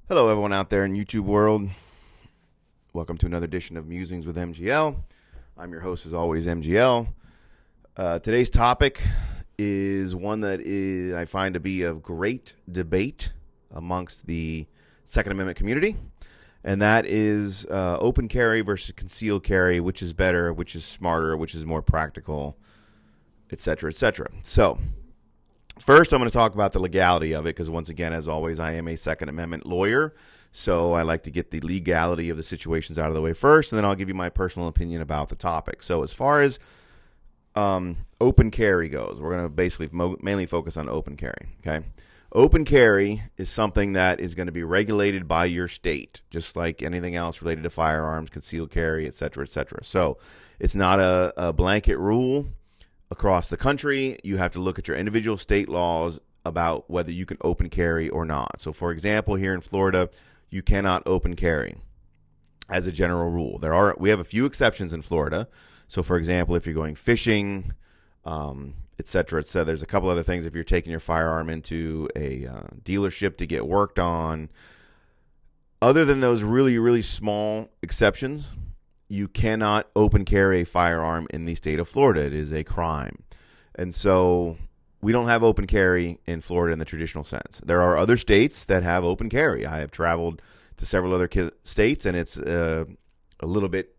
Hello, everyone out there in YouTube world. Welcome to another edition of Musings with MGL. I'm your host, as always, MGL. Today's topic is one that I find to be of great debate amongst the Second Amendment community, and that is open carry versus concealed carry, which is better, which is smarter, which is more practical, etc., etc. So, first, I'm going to talk about the legality of it because, once again, as always, I am a Second Amendment lawyer. So I like to get the legality of the situations out of the way first, and then I'll give you my personal opinion about the topic. So as far as open carry goes, we're going to basically mainly focus on open carry. Okay, open carry is something that is going to be regulated by your state, just like anything else related to firearms, concealed carry, et cetera, et cetera. So it's not a blanket rule across the country. You have to look at your individual state laws about whether you can open carry or not. So, for example, here in Florida, you cannot open carry as a general rule. We have a few exceptions in Florida. So, for example, if you're going fishing, et cetera, there's a couple other things. If you're taking your firearm into a dealership to get worked on, other than those really, really small exceptions, you cannot open carry a firearm in the state of Florida. It is a crime. And so we don't have open carry in Florida in the traditional sense. There are other states that have open carry. I have traveled to several other states, and it's a little bit,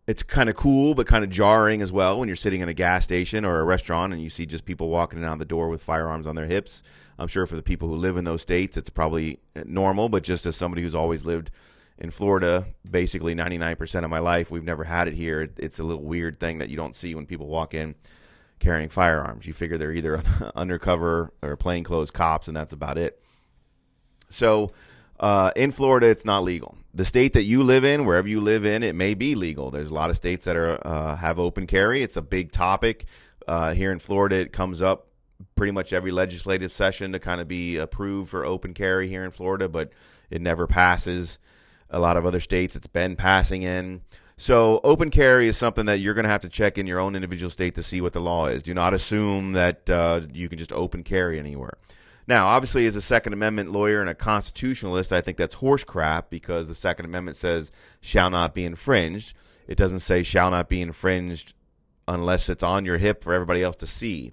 it's kind of cool, but kind of jarring as well when you're sitting in a gas station or a restaurant and you see just people walking in and out the door with firearms on their hips. I'm sure for the people who live in those states, it's probably normal, but just as somebody who's always lived in Florida, basically 99% of my life, we've never had it here. It's a little weird thing that you don't see when people walk in carrying firearms. You figure they're either undercover or plainclothes cops, and that's about it. So in Florida, it's not legal. The state that you live in, wherever you live in, it may be legal. There's a lot of states that have open carry. It's a big topic. Here in Florida, it comes up pretty much every legislative session to kind of be approved for open carry here in Florida, but it never passes. A lot of other states, it's been passing in. So open carry is something that you're going to have to check in your own individual state to see what the law is. Do not assume that you can just open carry anywhere. Now, obviously, as a Second Amendment lawyer and a constitutionalist, I think that's horse crap because the Second Amendment says shall not be infringed. It doesn't say shall not be infringed unless it's on your hip for everybody else to see.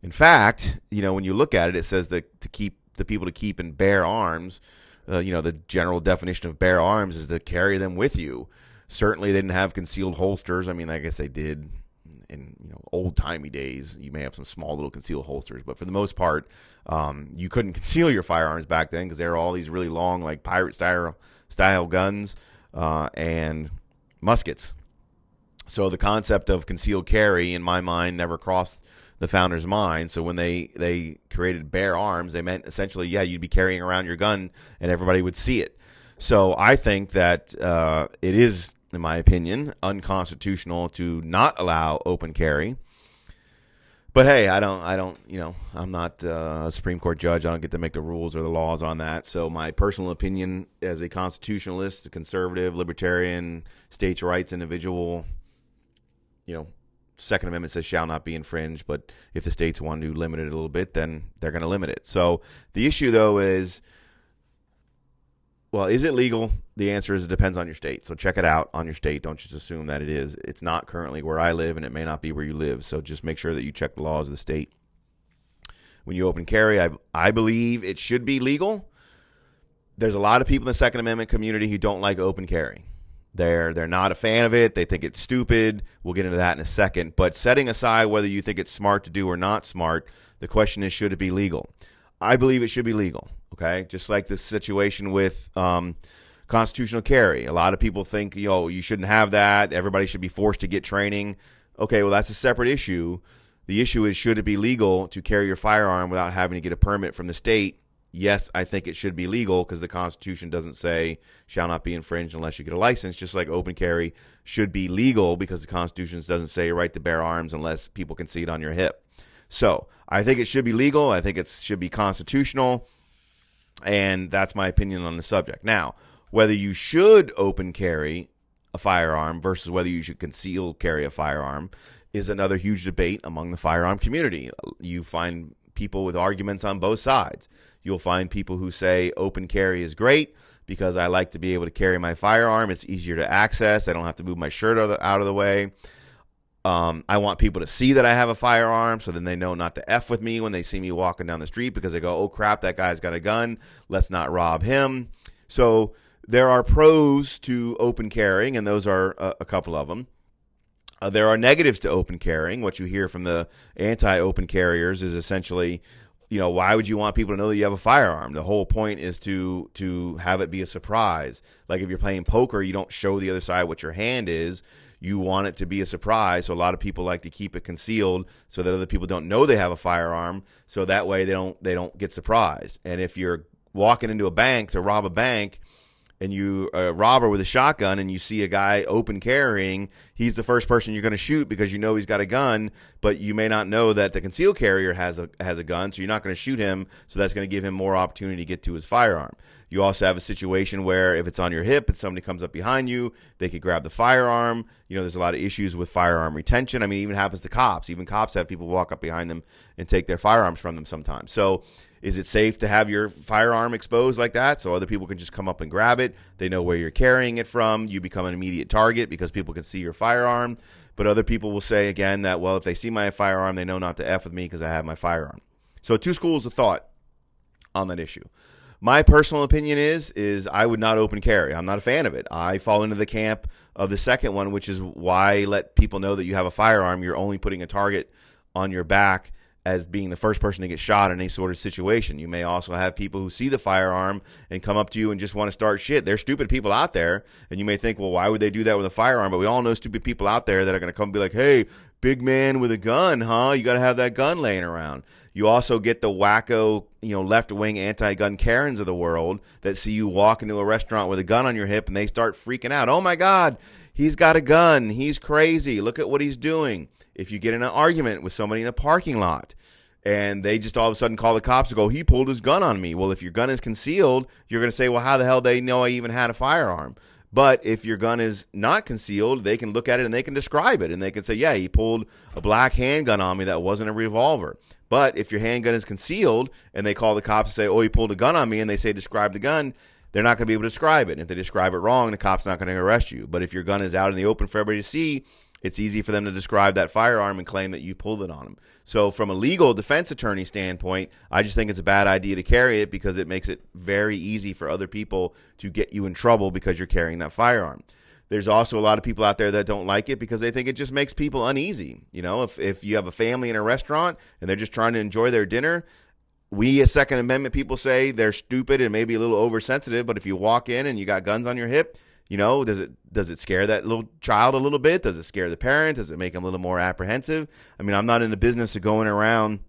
In fact, when you look at it, it says that to keep the people to keep and bear arms. The general definition of bear arms is to carry them with you. Certainly, they didn't have concealed holsters. I mean, I guess they did in old-timey days. You may have some small little concealed holsters, but for the most part, you couldn't conceal your firearms back then because they were all these really long, like pirate-style guns and muskets. So the concept of concealed carry, in my mind, never crossed the founders' mind. So when they created bear arms, they meant essentially, you'd be carrying around your gun and everybody would see it. So I think that it is, in my opinion, unconstitutional to not allow open carry. But hey, I'm not a Supreme Court judge. I don't get to make the rules or the laws on that. So my personal opinion as a constitutionalist, a conservative, libertarian, states' rights individual, Second Amendment says shall not be infringed. But if the states want to limit it a little bit, then they're going to limit it. So the issue, though, is, well, is it legal? The answer is it depends on your state. So check it out on your state. Don't just assume that it is. It's not currently where I live, and it may not be where you live. So just make sure that you check the laws of the state. When you open carry, I believe it should be legal. There's a lot of people in the Second Amendment community who don't like open carry. They're not a fan of it. They think it's stupid. We'll get into that in a second. But setting aside whether you think it's smart to do or not smart, the question is, should it be legal? I believe it should be legal. Okay, just like this situation with constitutional carry. A lot of people think, you shouldn't have that. Everybody should be forced to get training. Okay, well, that's a separate issue. The issue is, should it be legal to carry your firearm without having to get a permit from the state? Yes, I think it should be legal because the Constitution doesn't say shall not be infringed unless you get a license, just like open carry should be legal because the Constitution doesn't say right to bear arms unless people can see it on your hip. So I think it should be legal. I think it should be constitutional. And that's my opinion on the subject. Now, whether you should open carry a firearm versus whether you should conceal carry a firearm is another huge debate among the firearm community. You find people with arguments on both sides. You'll find people who say open carry is great because I like to be able to carry my firearm. It's easier to access. I don't have to move my shirt out of the way. I want people to see that I have a firearm so then they know not to F with me when they see me walking down the street because they go, oh, crap, that guy's got a gun. Let's not rob him. So there are pros to open carrying, and those are a couple of them. There are negatives to open carrying. What you hear from the anti-open carriers is essentially, why would you want people to know that you have a firearm? The whole point is to have it be a surprise. Like if you're playing poker, you don't show the other side what your hand is. You want it to be a surprise. So a lot of people like to keep it concealed so that other people don't know they have a firearm. So that way they don't get surprised. And if you're walking into a bank to rob a bank, and you a robber with a shotgun and you see a guy open carrying, he's the first person you're going to shoot because you know he's got a gun, but you may not know that the concealed carrier has a gun, so you're not going to shoot him, so that's going to give him more opportunity to get to his firearm. You also have a situation where if it's on your hip and somebody comes up behind you, they could grab the firearm. There's a lot of issues with firearm retention. I mean, it even happens to cops. Even cops have people walk up behind them and take their firearms from them sometimes. So is it safe to have your firearm exposed like that so other people can just come up and grab it? They know where you're carrying it from. You become an immediate target because people can see your firearm. But other people will say, again, that, well, if they see my firearm, they know not to F with me because I have my firearm. So two schools of thought on that issue. My personal opinion is I would not open carry. I'm not a fan of it. I fall into the camp of the second one, which is why let people know that you have a firearm. You're only putting a target on your back as being the first person to get shot in any sort of situation. You may also have people who see the firearm and come up to you and just want to start shit. There's stupid people out there, and you may think, well, why would they do that with a firearm? But we all know stupid people out there that are going to come and be like, hey, big man with a gun, huh? You got to have that gun laying around. You also get the wacko, left-wing anti-gun Karens of the world that see you walk into a restaurant with a gun on your hip and they start freaking out. Oh, my God, he's got a gun. He's crazy. Look at what he's doing. If you get in an argument with somebody in a parking lot and they just all of a sudden call the cops and go, he pulled his gun on me. Well, if your gun is concealed, you're going to say, well, how the hell they know I even had a firearm? But if your gun is not concealed, they can look at it and they can describe it. And they can say, yeah, he pulled a black handgun on me that wasn't a revolver. But if your handgun is concealed and they call the cops and say, oh, he pulled a gun on me, and they say, describe the gun, they're not going to be able to describe it. And if they describe it wrong, the cop's not going to arrest you. But if your gun is out in the open for everybody to see, it's easy for them to describe that firearm and claim that you pulled it on them. So from a legal defense attorney standpoint, I just think it's a bad idea to carry it because it makes it very easy for other people to get you in trouble because you're carrying that firearm. There's also a lot of people out there that don't like it because they think it just makes people uneasy. If you have a family in a restaurant and they're just trying to enjoy their dinner, we as Second Amendment people say they're stupid and maybe a little oversensitive, but if you walk in and you got guns on your hip, does it scare that little child a little bit? Does it scare the parent? Does it make them a little more apprehensive? I mean, I'm not in the business of going around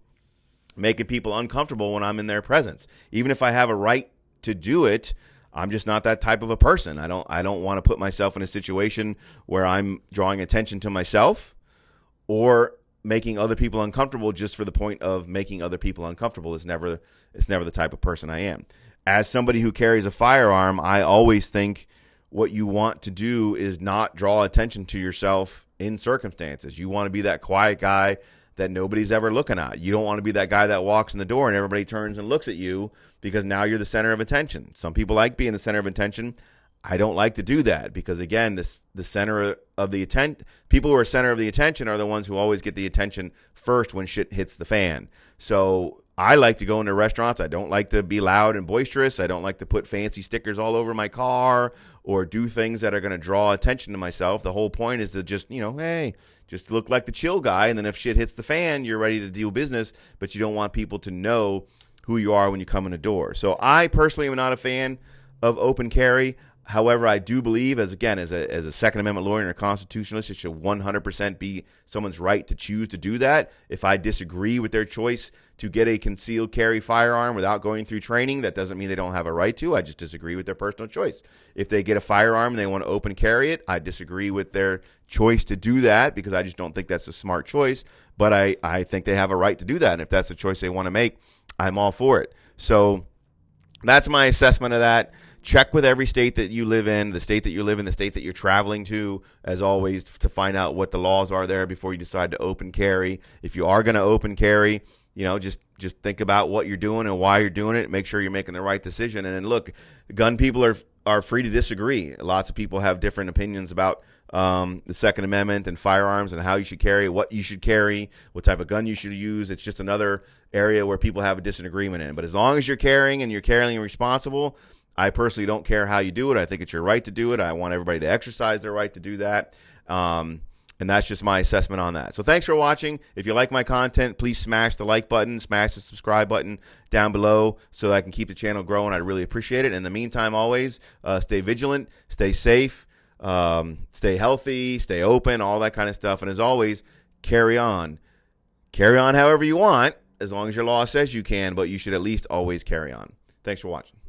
making people uncomfortable when I'm in their presence. Even if I have a right to do it, I'm just not that type of a person. I don't want to put myself in a situation where I'm drawing attention to myself or making other people uncomfortable just for the point of making other people uncomfortable. It's never the type of person I am. As somebody who carries a firearm, I always think what you want to do is not draw attention to yourself in circumstances. You want to be that quiet guy that nobody's ever looking at. You don't want to be that guy that walks in the door and everybody turns and looks at you because now you're the center of attention. Some people like being the center of attention. I don't like to do that because, again, the center of the attention, people who are center of the attention are the ones who always get the attention first when shit hits the fan. So I like to go into restaurants. I don't like to be loud and boisterous. I don't like to put fancy stickers all over my car or do things that are going to draw attention to myself. The whole point is to just, hey, just look like the chill guy. And then if shit hits the fan, you're ready to do business, but you don't want people to know who you are when you come in the door. So I personally am not a fan of open carry. However, I do believe, as a Second Amendment lawyer and a constitutionalist, it should 100% be someone's right to choose to do that. If I disagree with their choice to get a concealed carry firearm without going through training, that doesn't mean they don't have a right to. I just disagree with their personal choice. If they get a firearm and they want to open carry it, I disagree with their choice to do that because I just don't think that's a smart choice. But I think they have a right to do that. And if that's the choice they want to make, I'm all for it. So that's my assessment of that. Check with every state that you live in, the state that you live in, the state that you're traveling to, as always, to find out what the laws are there before you decide to open carry. If you are going to open carry, just think about what you're doing and why you're doing it. Make sure you're making the right decision. And then look, gun people are free to disagree. Lots of people have different opinions about the Second Amendment and firearms and how you should carry, what you should carry, what type of gun you should use. It's just another area where people have a disagreement in. But as long as you're carrying and you're carrying responsible, I personally don't care how you do it. I think it's your right to do it. I want everybody to exercise their right to do that. And that's just my assessment on that. So thanks for watching. If you like my content, please smash the like button, smash the subscribe button down below so that I can keep the channel growing. I'd really appreciate it. In the meantime, always stay vigilant, stay safe, stay healthy, stay open, all that kind of stuff. And as always, carry on. Carry on however you want, as long as your law says you can, but you should at least always carry on. Thanks for watching.